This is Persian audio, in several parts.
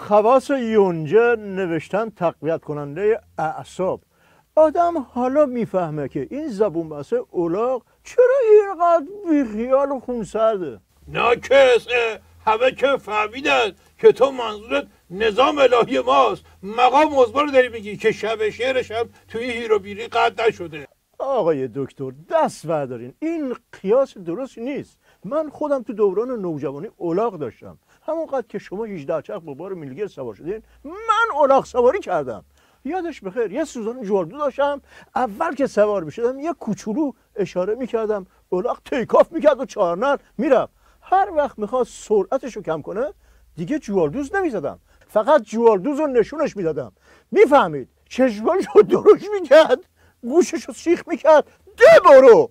خواص یونجه نوشتن تقویت کننده اعصاب. آدم حالا میفهمه که این زبون بسته اولاغ چرا اینقدر بیخیال و خونسرده. ناکس، همه که فهمیدن که تو منظورت نظام الهی ماست. مقام عظما رو داری میگی که شب شعرش هم توی هیروبیری قطع نشده. آقای دکتر دست بردارین، این قیاس درست نیست. من خودم تو دوران نوجوانی اولاغ داشتم، همونقدر که شما 18 چرخ با بار میلگر سوار شدین من اولاغ سواری کردم. یادش بخیر یه سوزن جوالدو داشتم، اول که سوار میشدم یه کوچولو اشاره میکردم اولاغ تیکاف میکرد و چهارنر میرفت. هر وقت میخواست سرعتشو کم کنه دیگه جوالدوز نمیزدم، فقط جوالدوز رو نشونش میدادم. میفهمید چشماشو درشت میکرد، گوششو سیخ میکرد، ده برو.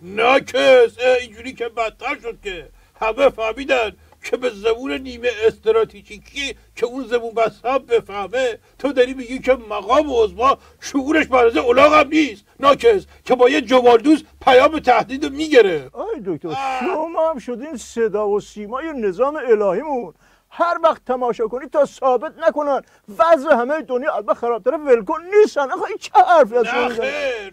ناکس، اینجوری که بدتر شد که همه فهمیدن که به زبون نیمه استراتژیکی که اون زبون بسته هم بفهمه تو داری میگی که مقام عظما شعورش برازه اولاغ هم نیست. ناکس که با یه جوالدوز پیام تهدید میگیره. آی دکتر شما هم شدین صدا و سیمای نظام الهیمون. هر وقت تماشا کنید تا ثابت نکنن وضع همه دنیا البته خرابتره ولکن نیستن. آخه این چه حرفی هست؟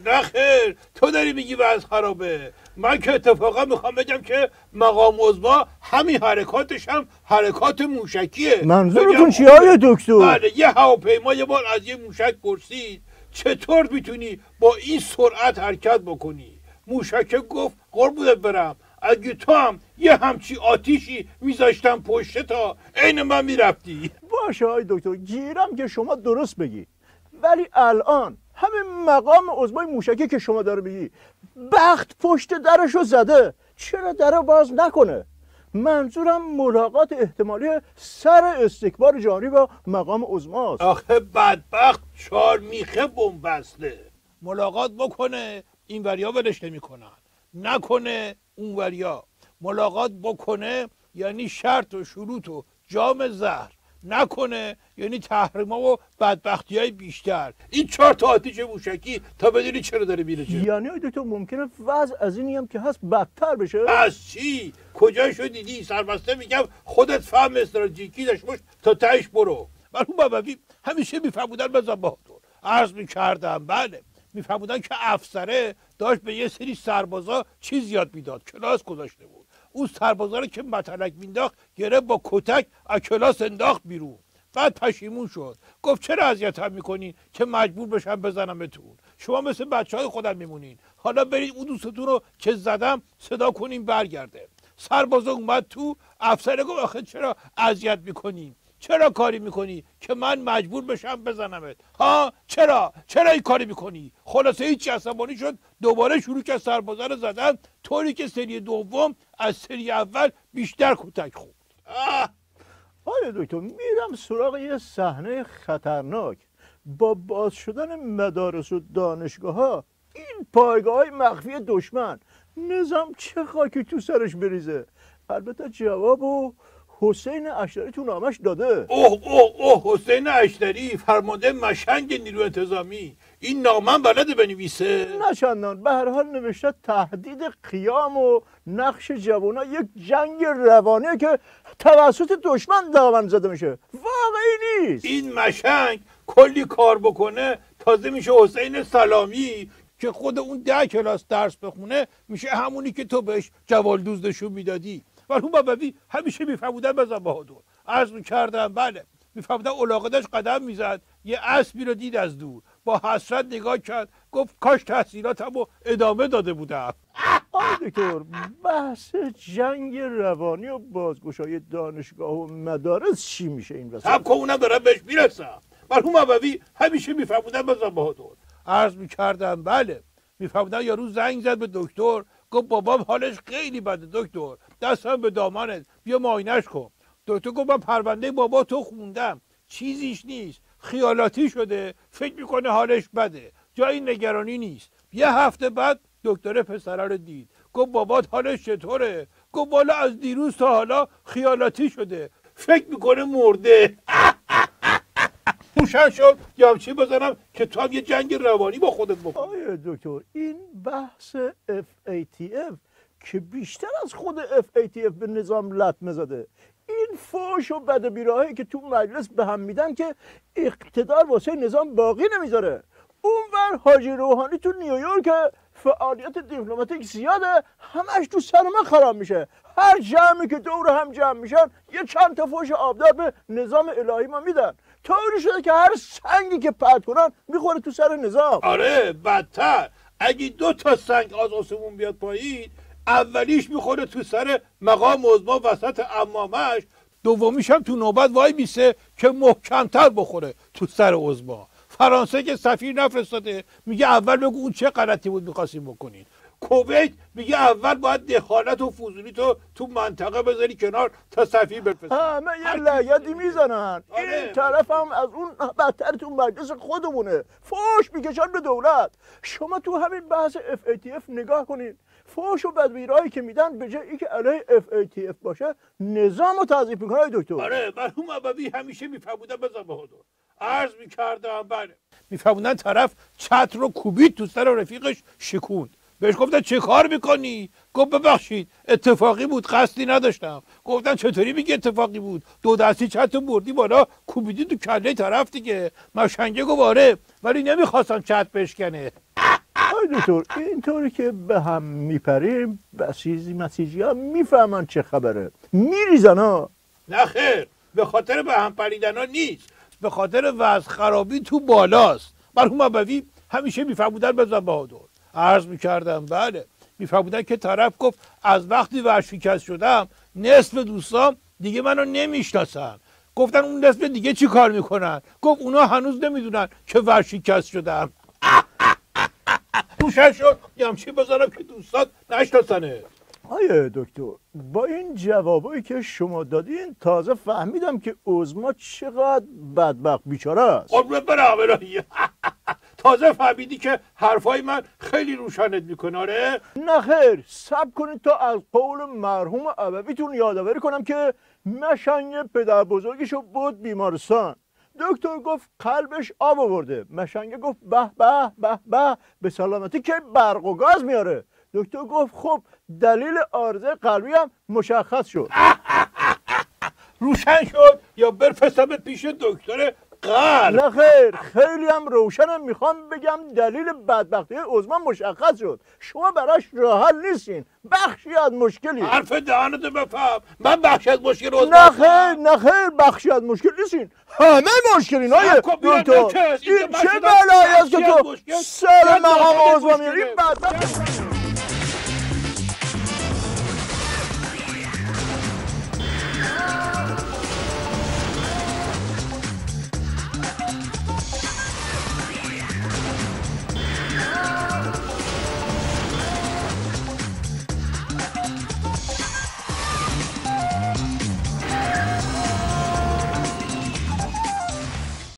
نه خیر تو داری میگی وضع خرابه. من که اتفاقا میخوام بگم که مقام عظما همین حرکاتش هم حرکات موشکیه. منظورتون چیه آقای دکتر؟ بله، یه هواپیما یه بار از یه موشک پرسید چطور میتونی با این سرعت حرکت بکنی؟ موشک گفت قربونت برم اگه تو هم یه همچی آتیشی میذاشتم پشت تا عین من میرفتی. باشه آقای دکتر گیرم که شما درست بگی، ولی الان همین مقام عظمای موشکی که شما داره بگی بخت پشت درشو زده، چرا در باز نکنه؟ منظورم ملاقات احتمالی سر استکبار جهانی با مقام عظماست. آخه بدبخت 4 میخه بنبسته، ملاقات بکنه این وریا ولش نمیکنن، نکنه اون وریا. ملاقات بکنه یعنی شرط و شروط و جام زهر، نکنه یعنی تحریما و بدبختی های بیشتر. این 4 تا آتیش موشکی تا بدونی چرا داره میره چه. یعنی دکتر ممکنه وضع از اینی هم که هست بدتر بشه؟ از چی؟ کجاشو دیدی؟ سربسته میگم خودت فهم استراتژیکی داشت باش تا تهش برو. مرحوم بابوی همیشه میفهمودن بزن بهادر. عرض میکردم بله میفهمودن که افسره داشت به یه سری سربازا چیز یاد میداد، کلاس گذاشته بود. اون سربازا رو که متلک مینداخت گرفت با کتک از کلاس انداخت بیرون. بعد پشیمون شد، گفت چرا اذیتم میکنین که مجبور بشم بزنمتون؟ شما مثل بچهای خودم میمونین، حالا برید اون دوستتون رو که زدم صدا کنین برگرده. سربازا اومد تو، افسر گفت آخه چرا اذیت میکنین؟ چرا کاری میکنی که من مجبور بشم بزنمت؟ ها چرا این کاری میکنی؟ خلاصه هیچی عصبانی شد، دوباره شروع کرد سربازا رو زدن، طوری که سری دوم از سری اول بیشتر کتک خورد. آیا دکتر میرم سراغ یه صحنه خطرناک. با باز شدن مدارس و دانشگاه ها این پایگاه های مخفی دشمن نظام چه خاکی تو سرش بریزه. البته جواب و حسین اشتری تو نامش داده. اوه حسین اشتری فرمانده مشنگ نیروی انتظامی، این نامه بلده بنویسه؟ نه چندان، به هر حال نوشته تهدید قیام و نقش جوانا یک جنگ روانیه که توسط دشمن دامن زده میشه. واقعی نیست. این مشنگ کلی کار بکنه تازه میشه حسین سلامی که خود اون 10 کلاس درس بخونه میشه همونی که تو بهش جوالدوز نشون میدادی. مرحوم بابوی همیشه میفهمودن بزن بهادر. عرض میکردم بله میفهمودن اولاغه داشت قدم میزد، یه اسبی رو دید از دور، با حسرت نگاه کرد گفت کاش تحصیلاتمو ادامه داده بودم. آقای دکتر بحث جنگ روانی و بازگشایی دانشگاه و مدارس چی میشه این وسط؟ سب کن اونم دارم بهش میرسم. مرحوم بابوی همیشه میفهمودن بزن بهادر. عرض میکردم بله میفهمودن یارو زنگ زد به دکتر گفت بابام حالش خیلی بده دکتر، دستم به دامانت بیا معاینش کن. دکتر گفت من پرونده بابا تو خوندم چیزیش نیست، خیالاتی شده، فکر میکنه حالش بده، جایی نگرانی نیست. یه هفته بعد دکتر پسره رو دید، گفت بابات حالش چطوره؟ گفت والا از دیروز تا حالا خیالاتی شده، فکر میکنه مرده. روشن شد یا چی بزنم که تو هم یه جنگ روانی با خودت بکنی. آیا دکتر این بحث FATF که بیشتر از خود FATF به نظام لطمه زده، این فوش و بد و بیراهی که تو مجلس به هم میدن که اقتدار واسه نظام باقی نمیذاره. اونور حاجی روحانی تو نیویورک فعالیت دیپلماتیک زیاده، همش تو سر من خراب میشه. هر جمعی که دور هم جمع میشن یه چند تا فوش آبدار به نظام الهی ما میدن. طوری شده که هر سنگی که پرت کنن میخوره تو سر نظام. آره بدتر، اگه 2 تا سنگ از آسمون بیاد پایین، اولیش میخوره تو سر مقام عظما وسط عمامش، دومیش هم تو نوبت وای میسه که محکمتر بخوره تو سر عظما. فرانسه که سفیر نفرستاده میگه اول بگو اون چه غلطی بود میخواستیم بکنین. کویت میگه اول باید دخالت و فضولی تو منطقه بذاری کنار تا سفیر بفرستی. همه یه لگدی میزنن. آره. این طرف هم از اون بدتر تو مجلس خودمونه، فوش میکشن به دولت. شما تو همین بحث FATF نگاه کنین، فوش و بدبیرایی که میدن به جای اینکه علیه FATF باشه نظام رو تضعیف میکنه. دکتر آره مرحوم ابوی همیشه میفهمودن بزن بهادر، عرض میکردم بله، میفهمودن طرف چتر رو کوبید تو سر رفیقش شکوند. بهش گفتن چه کار میکنی؟ گفت ببخشید اتفاقی بود، قصدی نداشتم. گفتن چطوری میگه اتفاقی بود؟ 2 دستی چتر بردی بالا کوبیدی تو کله طرف دیگه. مشنگه گفت آره ولی نمیخواستم چتر بشکنه. آی دکتر اینطوری که به هم میپریم بسیجی مسیجی ها میفهمن چه خبره، میریزن ها. نه خیر، به خاطر به هم پریدن ها نیست، به خاطر وضع خرابی تو بالاست. مرحوم ابوی همیشه میفهمودن بزن بهادر، عرض میکردم بله، میفهمودن که طرف گفت از وقتی ورشکست شدم نصف دوستام دیگه منو نمیشناسن. گفتن اون نصف دیگه چی کار میکنن؟ گفت اونا هنوز نمیدونن که ورشکست شدم. روشن شد یمچی بذارم که دوستات نشناسنه. آیه دکتر با این جوابایی که شما دادین تازه فهمیدم که عظما چقدر بدبخت بیچاره است. قربونت برم الهی. تازه فهمیدی که حرفای من خیلی روشنت میکنه؟ آره؟ نه خیر، صبر کنید تا از قول مرحوم ابویتون یادآوری کنم که مشنگ پدر بزرگشو بود بیمارستان. دکتر گفت قلبش آب آورده. مشنگه گفت به به به به به سلامتی که برق و گاز میاره. دکتر گفت خب دلیل عارضه قلبی هم مشخص شد. روشن شد یا برفرستمت پیش دکتر قلب؟ نه خیر، خیلی هم روشنم. میخوام بگم دلیل بدبختی عظما مشخص شد. شما براش راه حل نیستین، بخشی از مشکلی. حرف دهنتو بفهم، من بخشی از مشکل عظما. نه خیر نه خیر، بخشی از مشکل نیستین، همه مشکلین. های دکتر این چه بلایی است که تو سر مقام عظما میاری؟ بدبخت